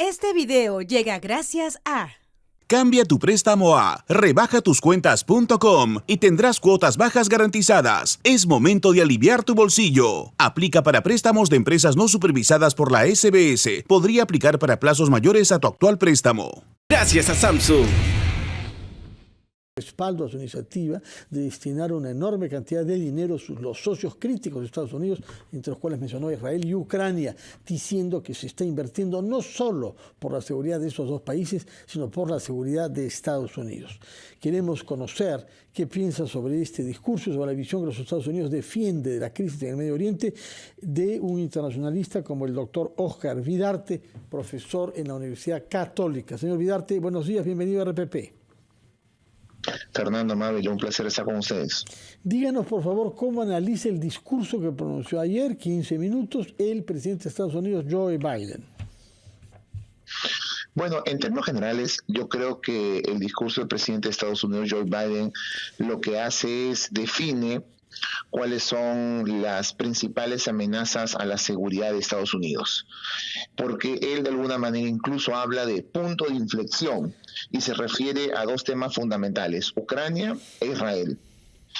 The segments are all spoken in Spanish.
Este video llega gracias a... Cambia tu préstamo a rebajatucuentas.com y tendrás cuotas bajas garantizadas. Es momento de aliviar tu bolsillo. Aplica para préstamos de empresas no supervisadas por la SBS. Podría aplicar para plazos mayores a tu actual préstamo. Gracias a Samsung. Respaldo a su iniciativa de destinar una enorme cantidad de dinero a los socios críticos de Estados Unidos, entre los cuales mencionó Israel y Ucrania, diciendo que se está invirtiendo no solo por la seguridad de esos dos países, sino por la seguridad de Estados Unidos. Queremos conocer qué piensa sobre este discurso, sobre la visión que los Estados Unidos defiende de la crisis en el Medio Oriente, de un internacionalista como el doctor Oscar Vidarte, profesor en la Universidad Católica. Señor Vidarte, buenos días, bienvenido a RPP. Fernando, Mabel, un placer estar con ustedes. Díganos, por favor, cómo analiza el discurso que pronunció ayer, 15 minutos, el presidente de Estados Unidos, Joe Biden. Bueno, en términos generales, yo creo que el discurso del presidente de Estados Unidos, Joe Biden, lo que hace es define cuáles son las principales amenazas a la seguridad de Estados Unidos, porque él de alguna manera incluso habla de punto de inflexión y se refiere a dos temas fundamentales, Ucrania e Israel.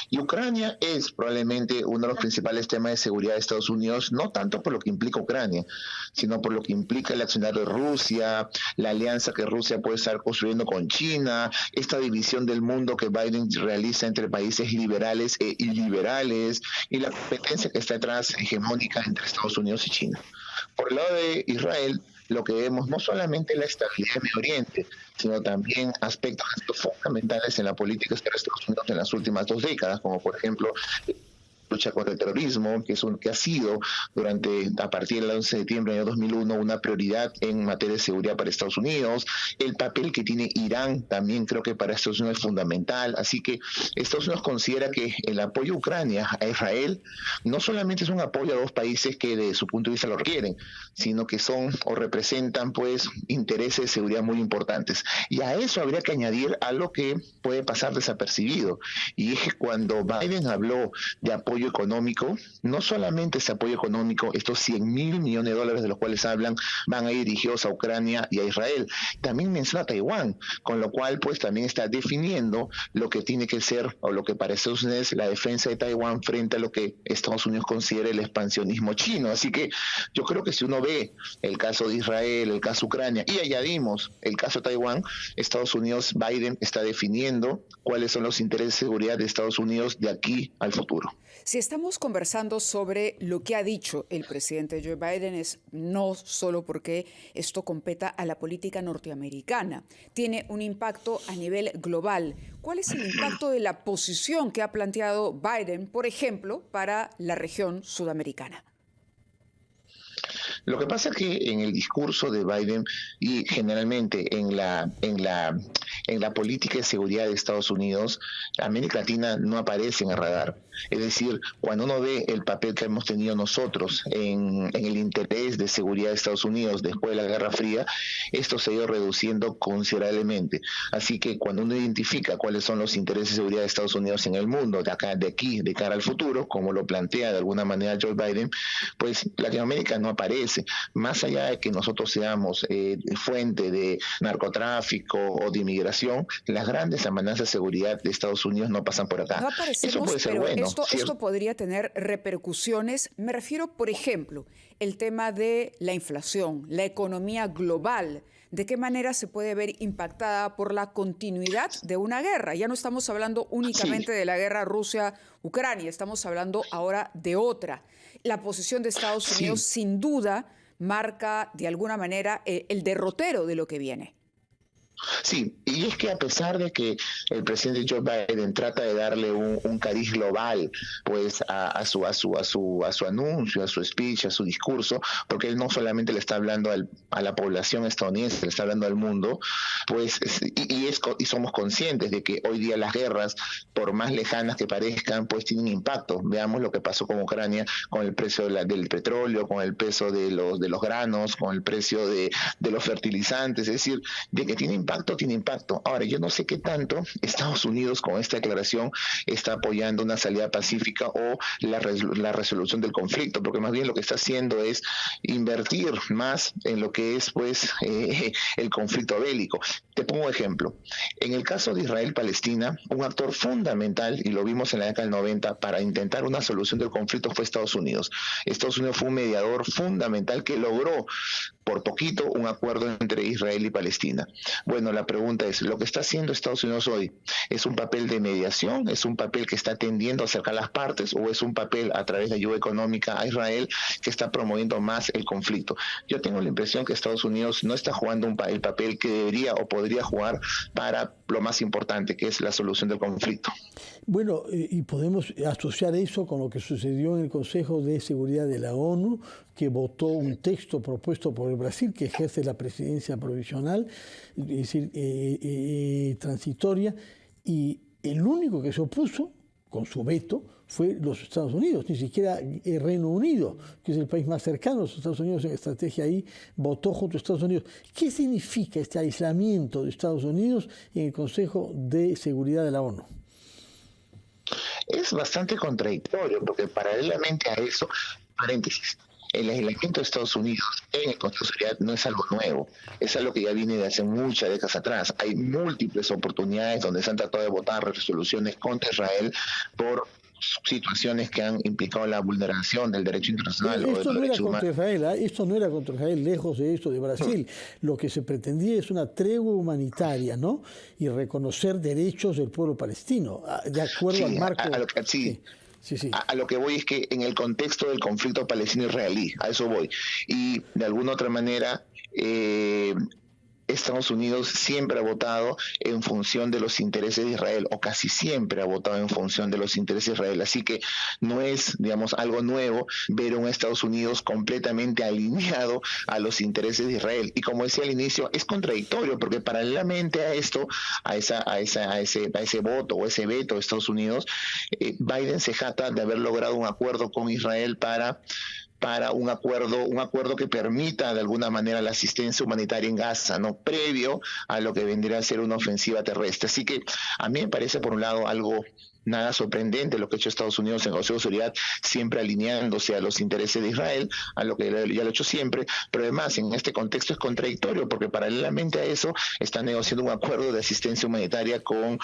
Y Ucrania es probablemente uno de los principales temas de seguridad de Estados Unidos, no tanto por lo que implica Ucrania, sino por lo que implica el accionar de Rusia, la alianza que Rusia puede estar construyendo con China, esta división del mundo que Biden realiza entre países liberales e iliberales, y la competencia que está detrás hegemónica entre Estados Unidos y China. Por el lado de Israel, lo que vemos no solamente la estabilidad en Medio Oriente, sino también aspectos fundamentales en la política exterior de Estados Unidos en las últimas 2 décadas, como por ejemplo lucha contra el terrorismo, que ha sido a partir del 11 de septiembre del año 2001 una prioridad en materia de seguridad para Estados Unidos. El papel que tiene Irán también creo que para Estados Unidos es fundamental. Así que Estados Unidos considera que el apoyo a Ucrania, a Israel, no solamente es un apoyo a dos países que de su punto de vista lo requieren, sino que son o representan pues intereses de seguridad muy importantes. Y a eso habría que añadir algo que puede pasar desapercibido, y es que cuando Biden habló de apoyo económico, no solamente ese apoyo económico, estos $100,000 millones de los cuales hablan, van a ir dirigidos a Ucrania y a Israel. También menciona a Taiwán, con lo cual pues también está definiendo lo que tiene que ser, o lo que para Estados Unidos es la defensa de Taiwán frente a lo que Estados Unidos considera el expansionismo chino. Así que yo creo que si uno ve el caso de Israel, el caso de Ucrania, y añadimos el caso de Taiwán, Estados Unidos, Biden está definiendo cuáles son los intereses de seguridad de Estados Unidos de aquí al futuro. Si estamos conversando sobre lo que ha dicho el presidente Joe Biden, es no solo porque esto competa a la política norteamericana, tiene un impacto a nivel global. ¿Cuál es el impacto de la posición que ha planteado Biden, por ejemplo, para la región sudamericana? Lo que pasa es que en el discurso de Biden y generalmente en la política de seguridad de Estados Unidos, América Latina no aparece en el radar. Es decir, cuando uno ve el papel que hemos tenido nosotros en el interés de seguridad de Estados Unidos después de la Guerra Fría, esto se ha ido reduciendo considerablemente. Así que cuando uno identifica cuáles son los intereses de seguridad de Estados Unidos en el mundo, de cara al futuro, como lo plantea de alguna manera Joe Biden, pues Latinoamérica no aparece. Más allá de que nosotros seamos fuente de narcotráfico o de inmigración, las grandes amenazas de seguridad de Estados Unidos no pasan por acá. No aparecemos, eso puede ser pero bueno. Esto podría tener repercusiones. Me refiero, por ejemplo, el tema de la inflación, la economía global. ¿De qué manera se puede ver impactada por la continuidad de una guerra? Ya no estamos hablando únicamente de la guerra Rusia-Ucrania, estamos hablando ahora de otra. La posición de Estados Unidos, sin duda, marca de alguna manera el derrotero de lo que viene. Sí, y es que a pesar de que el presidente Joe Biden trata de darle un cariz global pues a su anuncio, a su speech, a su discurso, porque él no solamente le está hablando a la población estadounidense, le está hablando al mundo, pues y somos conscientes de que hoy día las guerras, por más lejanas que parezcan, pues tienen impacto. Veamos lo que pasó con Ucrania, con el precio del petróleo, con el peso de los granos, con el precio de los fertilizantes, es decir, de que tiene impacto impacto tiene impacto. Ahora, yo no sé qué tanto Estados Unidos con esta declaración está apoyando una salida pacífica o la resolución del conflicto, porque más bien lo que está haciendo es invertir más en lo que es pues el conflicto bélico. Te pongo un ejemplo. En el caso de Israel-Palestina, un actor fundamental, y lo vimos en la década del 90, para intentar una solución del conflicto fue Estados Unidos. Estados Unidos fue un mediador fundamental que logró por poquito un acuerdo entre Israel y Palestina. Bueno, la pregunta es, ¿lo que está haciendo Estados Unidos hoy es un papel de mediación? ¿Es un papel que está tendiendo a acercar las partes? ¿O es un papel a través de ayuda económica a Israel que está promoviendo más el conflicto? Yo tengo la impresión que Estados Unidos no está jugando el papel que debería o podría jugar para lo más importante, que es la solución del conflicto. Bueno, y podemos asociar eso con lo que sucedió en el Consejo de Seguridad de la ONU, que votó un texto propuesto por el Brasil, que ejerce la presidencia provisional, es decir, transitoria, y el único que se opuso con su veto fue los Estados Unidos, ni siquiera el Reino Unido, que es el país más cercano a los Estados Unidos en estrategia ahí, votó junto a Estados Unidos. ¿Qué significa este aislamiento de Estados Unidos en el Consejo de Seguridad de la ONU? Es bastante contradictorio, porque paralelamente a eso, paréntesis, el aislamiento de Estados Unidos en el Consejo de Seguridad no es algo nuevo, es algo que ya viene de hace muchas décadas atrás. Hay múltiples oportunidades donde se han tratado de votar resoluciones contra Israel por situaciones que han implicado la vulneración del derecho internacional. Esto no era contra Israel, esto no era contra Israel, lejos de esto de Brasil. Lo que se pretendía es una tregua humanitaria, ¿no? Y reconocer derechos del pueblo palestino, de acuerdo al marco. A lo que voy es que en el contexto del conflicto palestino-israelí, a eso voy. Y de alguna otra manera, Estados Unidos siempre ha votado en función de los intereses de Israel, o casi siempre ha votado en función de los intereses de Israel. Así que no es, digamos, algo nuevo ver a un Estados Unidos completamente alineado a los intereses de Israel. Y como decía al inicio, es contradictorio, porque paralelamente a esto, a ese voto o ese veto de Estados Unidos, Biden se jacta de haber logrado un acuerdo con Israel para un acuerdo que permita de alguna manera la asistencia humanitaria en Gaza, no previo a lo que vendría a ser una ofensiva terrestre. Así que a mí me parece, por un lado, algo nada sorprendente lo que ha hecho Estados Unidos en el Consejo de Seguridad, siempre alineándose a los intereses de Israel, a lo que ya lo ha hecho siempre, pero además en este contexto es contradictorio, porque paralelamente a eso está negociando un acuerdo de asistencia humanitaria con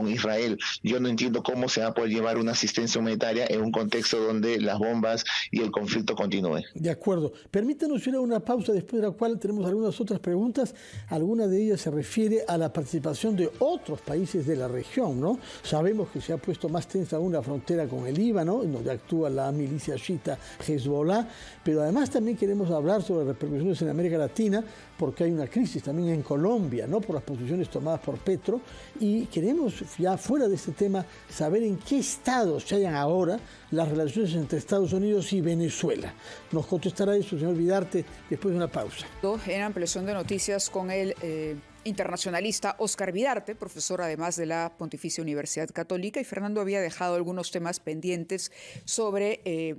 Israel. Yo no entiendo cómo se va a poder llevar una asistencia humanitaria en un contexto donde las bombas y el conflicto continúe. De acuerdo. Permítanos ir a una pausa, después de la cual tenemos algunas otras preguntas. Alguna de ellas se refiere a la participación de otros países de la región, ¿no? Sabemos que se ha puesto más tensa aún la frontera con el Líbano, donde actúa la milicia chiita Hezbollah, pero además también queremos hablar sobre repercusiones en América Latina, porque hay una crisis también en Colombia, ¿no? Por las posiciones tomadas por Petro, y queremos, ya fuera de este tema, saber en qué estados se hallan ahora las relaciones entre Estados Unidos y Venezuela. Nos contestará eso, señor Vidarte, después de una pausa. En ampliación de noticias con el internacionalista Óscar Vidarte, profesor además de la Pontificia Universidad Católica, y Fernando había dejado algunos temas pendientes sobre,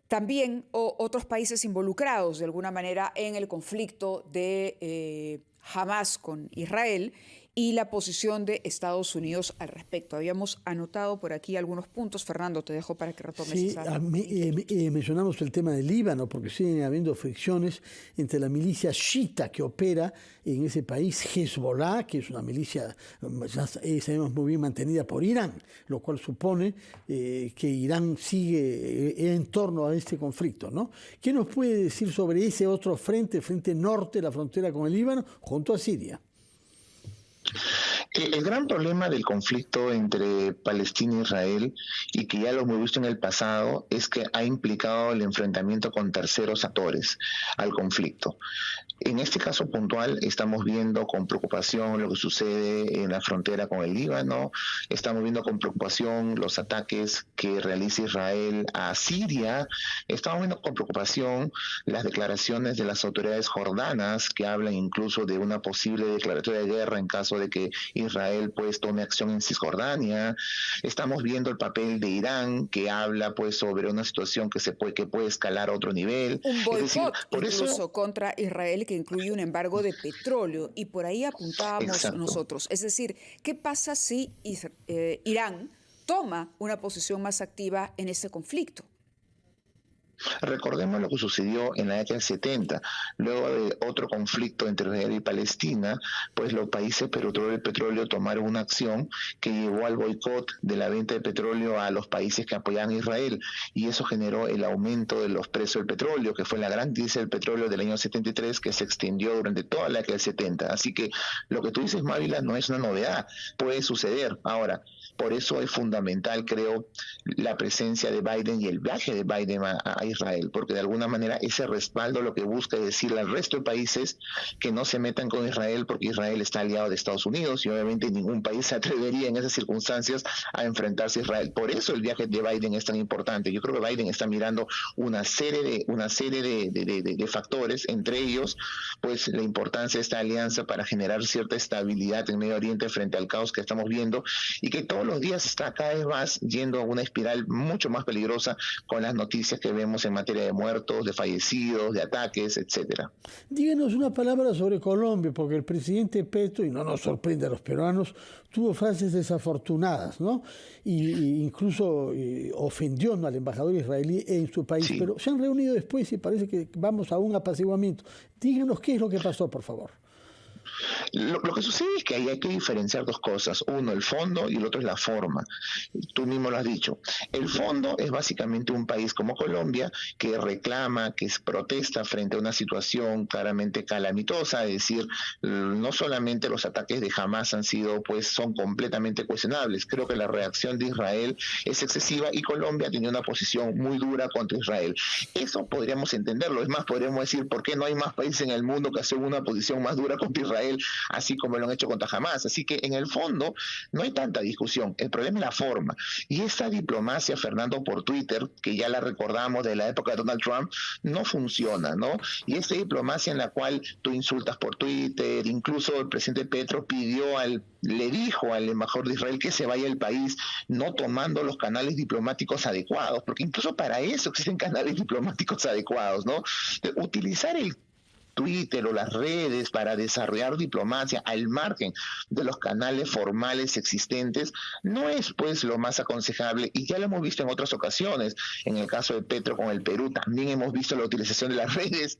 también otros países involucrados de alguna manera en el conflicto de Hamás con Israel y la posición de Estados Unidos al respecto. Habíamos anotado por aquí algunos puntos. Fernando, te dejo para que retomes. Sí, mencionamos el tema del Líbano, porque siguen habiendo fricciones entre la milicia chiita que opera en ese país, Hezbollah, que es una milicia, ya sabemos, muy bien mantenida por Irán, lo cual supone que Irán sigue en torno a este conflicto, ¿no? ¿Qué nos puede decir sobre ese otro frente norte, la frontera con el Líbano, junto a Siria? El gran problema del conflicto entre Palestina e Israel, y que ya lo hemos visto en el pasado, es que ha implicado el enfrentamiento con terceros actores al conflicto. En este caso puntual estamos viendo con preocupación lo que sucede en la frontera con el Líbano, estamos viendo con preocupación los ataques que realiza Israel a Siria, estamos viendo con preocupación las declaraciones de las autoridades jordanas que hablan incluso de una posible declaratoria de guerra en caso de que Israel pues tome acción en Cisjordania. Estamos viendo el papel de Irán, que habla pues sobre una situación que puede escalar a otro nivel. Un boicot, es decir, por incluso eso, contra Israel, que incluye un embargo de petróleo, y por ahí apuntábamos exacto. nosotros. Es decir, ¿qué pasa si Irán toma una posición más activa en este conflicto? Recordemos lo que sucedió en la década del 70, luego de otro conflicto entre Israel y Palestina, pues los países productores de petróleo tomaron una acción que llevó al boicot de la venta de petróleo a los países que apoyaban a Israel, y eso generó el aumento de los precios del petróleo, que fue la gran crisis del petróleo del año 73, que se extendió durante toda la década del 70. Así que lo que tú dices, Mávila, no es una novedad, puede suceder. Ahora, por eso es fundamental, creo, la presencia de Biden y el viaje de Biden a Israel, porque de alguna manera ese respaldo lo que busca es decirle al resto de países que no se metan con Israel, porque Israel está aliado de Estados Unidos y obviamente ningún país se atrevería en esas circunstancias a enfrentarse a Israel. Por eso el viaje de Biden es tan importante. Yo creo que Biden está mirando una serie de factores, entre ellos pues la importancia de esta alianza para generar cierta estabilidad en Medio Oriente frente al caos que estamos viendo, y que todos los días está cada vez más yendo a una espiral mucho más peligrosa con las noticias que vemos en materia de muertos, de fallecidos, de ataques, etcétera. Díganos una palabra sobre Colombia, porque el presidente Petro, y no nos sorprende a los peruanos, tuvo frases desafortunadas, ¿no? Y incluso ofendió, ¿no?, al embajador israelí en su país, sí. Pero se han reunido después y parece que vamos a un apaciguamiento. Díganos qué es lo que pasó, por favor. Lo que sucede es que ahí hay que diferenciar dos cosas. Uno, el fondo, y el otro es la forma. Tú mismo lo has dicho. El fondo es básicamente un país como Colombia que reclama, que protesta frente a una situación claramente calamitosa, es decir, no solamente los ataques de Hamas son completamente cuestionables. Creo que la reacción de Israel es excesiva y Colombia tiene una posición muy dura contra Israel. Eso podríamos entenderlo. Es más, podríamos decir, ¿por qué no hay más países en el mundo que asumen una posición más dura contra Israel, así como lo han hecho contra Hamas? Así que en el fondo no hay tanta discusión, el problema es la forma. Y esta diplomacia, Fernando, por Twitter, que ya la recordamos de la época de Donald Trump, no funciona, ¿no? Y esta diplomacia en la cual tú insultas por Twitter, incluso el presidente Petro le dijo al embajador de Israel que se vaya del país, no tomando los canales diplomáticos adecuados, porque incluso para eso existen canales diplomáticos adecuados, ¿no? Utilizar el Twitter o las redes para desarrollar diplomacia al margen de los canales formales existentes no es pues lo más aconsejable, y ya lo hemos visto en otras ocasiones. En el caso de Petro con el Perú también hemos visto la utilización de las redes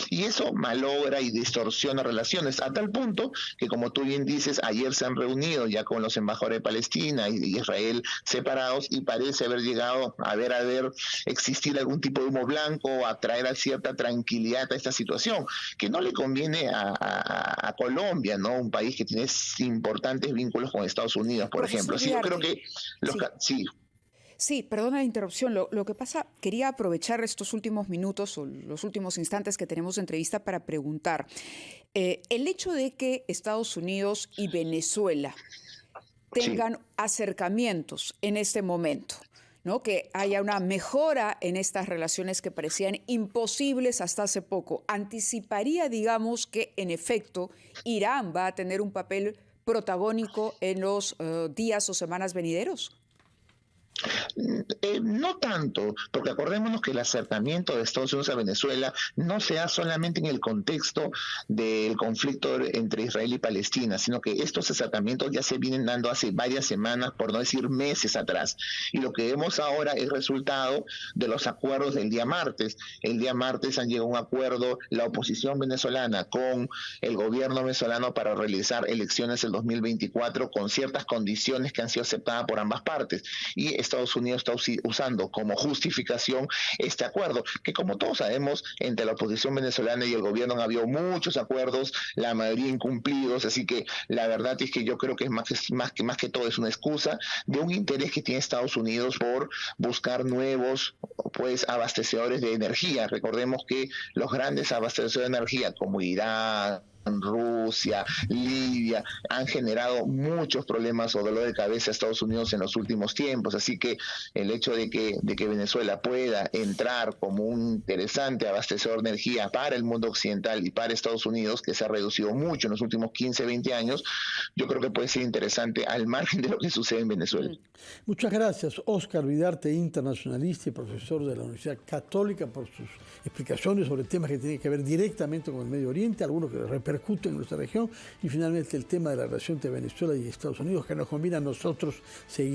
y eso malogra y distorsiona relaciones, a tal punto que, como tú bien dices, ayer se han reunido ya con los embajadores de Palestina y Israel separados, y parece haber llegado a ver existir algún tipo de humo blanco, a traer a cierta tranquilidad a esta situación, que no le conviene a Colombia, ¿no? Un país que tiene importantes vínculos con Estados Unidos, por ejemplo. Sí, yo creo que sí. Sí, perdona la interrupción. Lo que pasa, quería aprovechar estos últimos minutos o los últimos instantes que tenemos de entrevista para preguntar. El hecho de que Estados Unidos y Venezuela tengan acercamientos en este momento, ¿no?, que haya una mejora en estas relaciones que parecían imposibles hasta hace poco, ¿anticiparía, digamos, que en efecto Irán va a tener un papel protagónico en los días o semanas venideros? No tanto, porque acordémonos que el acercamiento de Estados Unidos a Venezuela no se da solamente en el contexto del conflicto entre Israel y Palestina, sino que estos acercamientos ya se vienen dando hace varias semanas, por no decir meses atrás, y lo que vemos ahora es resultado de los acuerdos del día martes. El día martes han llegado a un acuerdo la oposición venezolana con el gobierno venezolano para realizar elecciones el 2024 con ciertas condiciones que han sido aceptadas por ambas partes, y Estados Unidos está usando como justificación este acuerdo, que, como todos sabemos, entre la oposición venezolana y el gobierno han habido muchos acuerdos, la mayoría incumplidos, así que la verdad es que yo creo que es más que todo es una excusa de un interés que tiene Estados Unidos por buscar nuevos pues abastecedores de energía. Recordemos que los grandes abastecedores de energía como Irán, Rusia, Libia, han generado muchos problemas o dolor de cabeza a Estados Unidos en los últimos tiempos, así que el hecho de que Venezuela pueda entrar como un interesante abastecedor de energía para el mundo occidental y para Estados Unidos, que se ha reducido mucho en los últimos 15, 20 años, yo creo que puede ser interesante al margen de lo que sucede en Venezuela. Muchas gracias, Óscar Vidarte, internacionalista y profesor de la Universidad Católica, por sus explicaciones sobre temas que tienen que ver directamente con el Medio Oriente, algunos que repercuten en nuestra región, y finalmente el tema de la relación entre Venezuela y Estados Unidos, que nos conviene a nosotros seguir